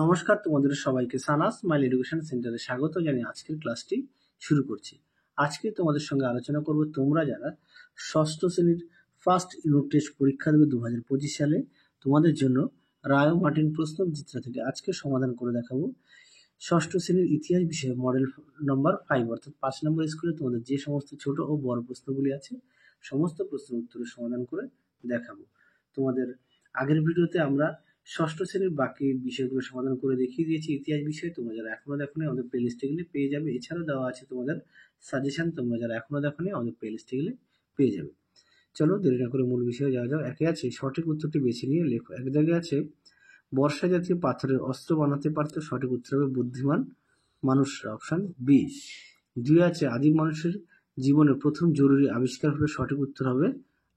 নমস্কার, তোমাদের সবাইকে সানাস স্মাইল এডুকেশন সেন্টারে স্বাগত জানিয়ে আজকের ক্লাসটি শুরু করছি। আজকে তোমাদের সঙ্গে আলোচনা করব তোমরা যারা ষষ্ঠ শ্রেণীর ফার্স্ট ইউনিট টেস্ট পরীক্ষা দেবে 2025 সালে তোমাদের জন্য রায় মার্টিন প্রশ্নবিচিত্রা থেকে আজকে সমাধান করে দেখাবো। ষষ্ঠ শ্রেণীর ইতিহাস বিষয়ে মডেল নম্বর 5 অর্থাৎ 5 নম্বর স্কুলে তোমাদের যে সমস্ত ছোট ও বড় প্রশ্নগুলি আছে সমস্ত প্রশ্নের উত্তরের সমাধান করে দেখাবো। তোমাদের আগের ভিডিওতে আমরা ষষ্ঠ শ্রেণীর বাকি বিষয়গুলো সমাধান করে দেখিয়ে দিয়েছি ইতিহাস বিষয়ে। তোমরা যারা এখনো দেখোনি আমাদের প্লেলিস্টে গেলে পেয়ে যাবে। এছাড়াও দেওয়া আছে তোমাদের সাজেশন, তোমরা যারা এখনো দেখোনি আমাদের প্লেলিস্টে গেলে পেয়ে যাবে। চলো দেরি না করে মূল বিষয়ে যাওয়া যাক। একে আছে সঠিক উত্তরটি বেছে নিয়ে লেখো। এক জায়গায় আছে বর্ষা জাতীয় পাথরের অস্ত্র বানাতে পারত, সঠিক উত্তর হবে বুদ্ধিমান মানুষরা, অপশন বি। 2 আছে আদিম মানুষের জীবনে প্রথম জরুরি আবিষ্কার হলে, সঠিক উত্তর হবে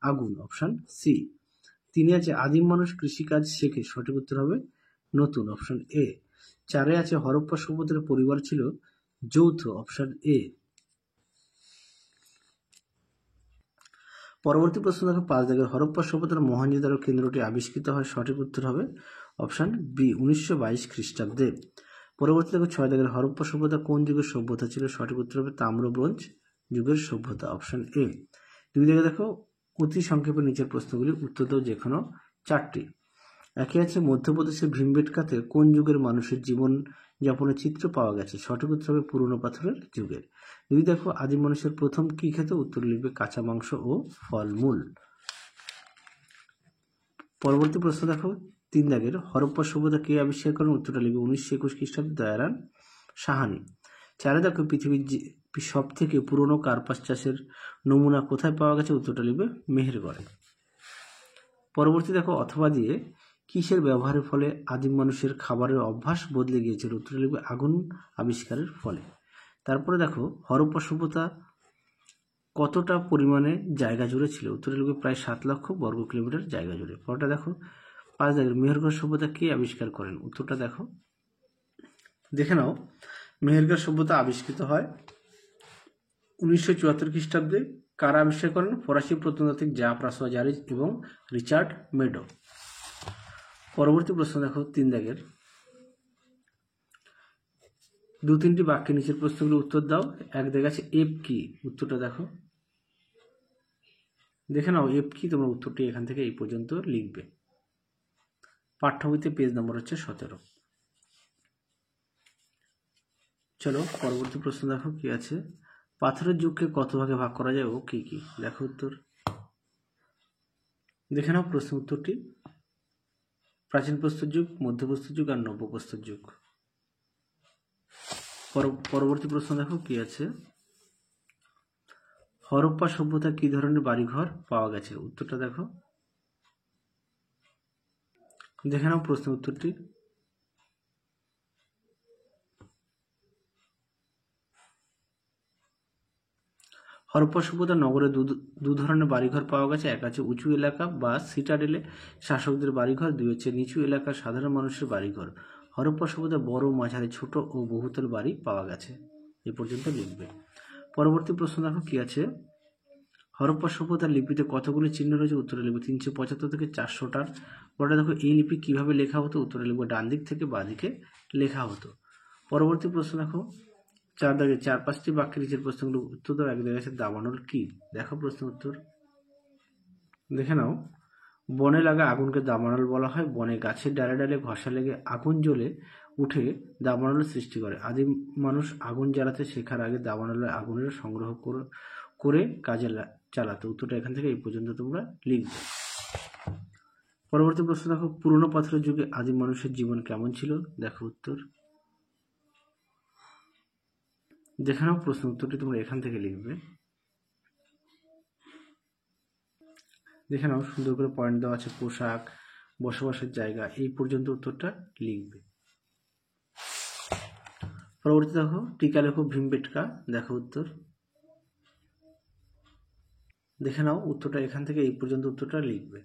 আগুন, অপশন সি। 3 আছে আদিম মানুষ কৃষিকাজ শেখে, সঠিক উত্তর হবে নতুন, অপশন এ। 4 আছে হরপ্পা সভ্যতার পরিবার ছিল যৌথ, অপশন এ। পরবর্তী প্রশ্ন দেখো 5 দাগের হরপ্পা সভ্যতার মহেঞ্জোদারো কেন্দ্রটি আবিষ্কৃত হয়, সঠিক উত্তর হবে অপশন বি 1922 খ্রিস্টাব্দে। পরবর্তী দেখো 6 দাগের হরপ্পা সভ্যতা কোন যুগের সভ্যতা ছিল, সঠিক উত্তর হবে তাম্র ব্রোঞ্জ যুগের সভ্যতা, অপশন এ। 2 দাগে দেখো অতি সংক্ষেপে নিচের প্রশ্নগুলি উত্তর দাও যে কোনো 4টি। একে আছে মধ্যপ্রদেশের ভীমবেটকাতে কোন যুগের মানুষের জীবন যাপনের চিত্র পাওয়া গেছে, সঠিক উত্তর হবে পুরনো পাথরের যুগের। 2 দেখো আদিম মানুষের প্রথম কি খেত, উত্তর লিখবে কাঁচা মাংস ও ফলমূল। পরবর্তী প্রশ্ন দেখো 3 দাগের হরপ্পা সভ্যতা কে আবিষ্কার করেন, উত্তরটা লিখবে 1921 খ্রিস্টাব্দে দয়ারাম সাহানি। 4 দেখো পৃথিবীর সব থেকে পুরনো কার্পাস চাষের নমুনা কোথায় পাওয়া গেছে, উত্তরটা লিখবে মেহেরগড়ে। পরবর্তী দেখো অথবা দিয়ে কিসের ব্যবহারের ফলে আদিম মানুষের খাবারের অভ্যাস বদলে গিয়েছিল, উত্তর লিখবে আগুন আবিষ্কারের ফলে। তারপরে দেখো হরপ্পা সভ্যতা কতটা পরিমাণে জায়গা জুড়ে ছিল, উত্তর লিখবে প্রায় 7 লক্ষ বর্গ কিলোমিটার জায়গা জুড়ে। পরটা দেখো 5 দাগের মেহেরগড় সভ্যতা কে আবিষ্কার করেন, উত্তরটা দেখো দেখে নাও। মেহেরগড় সভ্যতা আবিষ্কৃত হয় 1974 খ্রিস্টাব্দে। কারা আবিষ্কার করেন, ফরাসি প্রত্নতাত্ত্বিক জা প্রাসোয়া জারিজ এবং রিচার্ড মেডো। পরবর্তী প্রশ্ন দেখো 3 দাগের 2-3টি বাক্যে নিচের প্রশ্নগুলো উত্তর দাও। 1 দাগে আছে এফ কি, উত্তরটা দেখো দেখে নাও এফ কি, তোমরা উত্তরটি এখান থেকে এই পর্যন্ত লিখবে। পাঠ্য বইতে পেজ নম্বর হচ্ছে 17। চলো পরবর্তী প্রশ্ন দেখো কি আছে, পাথরের যুগকে কত ভাগে ভাগ করা যায় ও কি কি, দেখো উত্তর দেখে নাও। প্রশ্ন উত্তরটি প্রাচীন প্রস্তর যুগ, মধ্যপ্রস্তর যুগ আর নব্যপ্রস্তর যুগ। পরবর্তী প্রশ্ন দেখো কি আছে, হরপ্পা সভ্যতা কি ধরনের বাড়িঘর পাওয়া গেছে, উত্তরটা দেখো দেখে নাও। প্রশ্ন উত্তরটি হরপ্পা সভ্যতার নগরে দু ধরনের বাড়িঘর পাওয়া গেছে। এক আছে উঁচু এলাকা বা সিটাডেলে শাসকদের বাড়িঘর, 2 হচ্ছে নিচু এলাকার সাধারণ মানুষের বাড়িঘর। হরপ্পা সভ্যতায় বড়, মাঝারি, ছোট ও বহুতল বাড়ি পাওয়া গেছে, এ পর্যন্ত লিখবে। পরবর্তী প্রশ্ন দেখো কি আছে, হরপ্পা সভ্যতার লিপিতে কতগুলি চিহ্ন রয়েছে, উত্তরে লিখবে 375 থেকে 400টার। পরে দেখো এই লিপি কিভাবে লেখা হতো, উত্তরে লিখবে ডান দিক থেকে বাঁ দিকে লেখা হতো। পরবর্তী প্রশ্ন দেখো 4 দাগে 4-5টি বাক্যের নিচের প্রশ্নগুলো উত্তর দাও। 1 দাগে আছে দাবানল কি, দেখো প্রশ্ন উত্তর দেখে নাও। বনে লাগা আগুনকে দাবানল বলা হয়। বনে গাছের ডালে ডালে ঘষা লেগে আগুন জ্বলে উঠে দাবানলের সৃষ্টি করে। আদিম মানুষ আগুন জ্বালাতে শেখার আগে দাবানলের আগুনের সংগ্রহ করে কাজে চালাতো, উত্তরটা এখান থেকে এই পর্যন্ত তোমরা লিখবে। পরবর্তী প্রশ্ন দেখো, পুরনো পাথরের যুগে আদিম মানুষের জীবন কেমন ছিল, দেখো উত্তর দেখে নাও। প্রশ্ন উত্তরটি তোমরা এখান থেকে লিখবে। দেখে নাও সুন্দর করে পয়েন্ট দেওয়া আছে, পোশাক, বসবাসের জায়গা, এই পর্যন্ত উত্তরটা লিখবে। পরবর্তী দেখো টিকা লেখো ভীমবেটকা, দেখো উত্তর দেখে নাও। উত্তরটা এখান থেকে এই পর্যন্ত উত্তরটা লিখবে।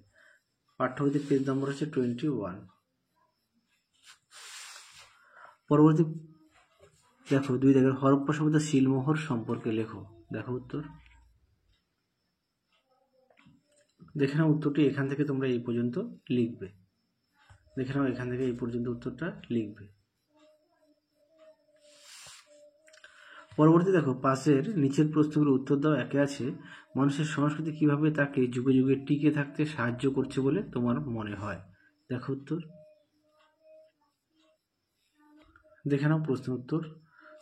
পাঠ্যবইতে পেজ নম্বর হচ্ছে 21। পরবর্তী দেখো 2 দাগের হরপ্পা সভ্যতার শিলমোহর সম্পর্কে লেখো, দেখো উত্তর দেখে নাও। উত্তরটি এখান থেকে তোমরা এই পর্যন্ত লিখবে। দেখে নাও, এখান থেকে এই পর্যন্ত উত্তরটা লিখবে। পরবর্তী দেখো, পাশের নিচের প্রশ্নগুলোর উত্তর দাও। একে আছে, মানুষের সংস্কৃতি কিভাবে তাকে যুগে যুগে টিকে থাকতে সাহায্য করছে বলে তোমার মনে হয়? দেখো উত্তর, দেখে নাও প্রশ্ন উত্তর।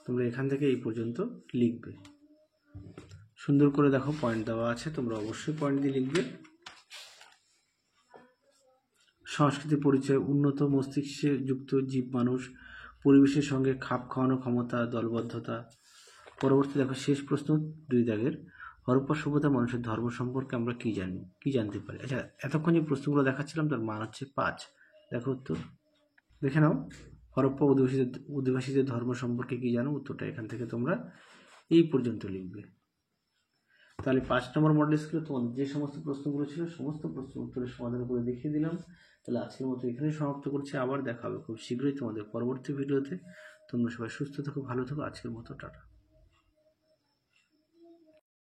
তোমরা এখান থেকে এই পর্যন্ত লিখবে। সুন্দর করে দেখো, পয়েন্ট দেওয়া আছে, তোমরা অবশ্যই পয়েন্ট দিয়ে লিখবে। সংস্কৃতি পরিচয়, উন্নত মস্তিষ্কে যুক্ত জীব মানুষ, পরিবেশের সঙ্গে খাপ খাওয়ানোর ক্ষমতা, দলবদ্ধতা। পরবর্তী দেখো, শেষ প্রশ্ন 2 দাগের, হরপ্পা সভ্যতা মানুষের ধর্ম সম্পর্কে আমরা কি জানি, কি জানতে পারি? আচ্ছা, এতক্ষণ যে প্রশ্নগুলো দেখাচ্ছিলাম তার মান হচ্ছে 5। দেখো উত্তর, দেখে নাও, হরপ্পা অধিবাসীদের ধর্ম সম্পর্কে কি জানো? উত্তরটা এখান থেকে তোমরা এই পর্যন্ত লিখবে। তাহলে 5 নম্বর মডেল স্কুলে তোমাদের যে সমস্ত প্রশ্নগুলো ছিল সমস্ত প্রশ্ন উত্তরের সমাধান করে দেখিয়ে দিলাম। তাহলে আজকের মতো এখানেই সমাপ্ত করছি। আবার দেখা হবে খুব শীঘ্রই তোমাদের পরবর্তী ভিডিওতে। তোমরা সবাই সুস্থ থাকো, ভালো থাকো। আজকের মতো টাটা।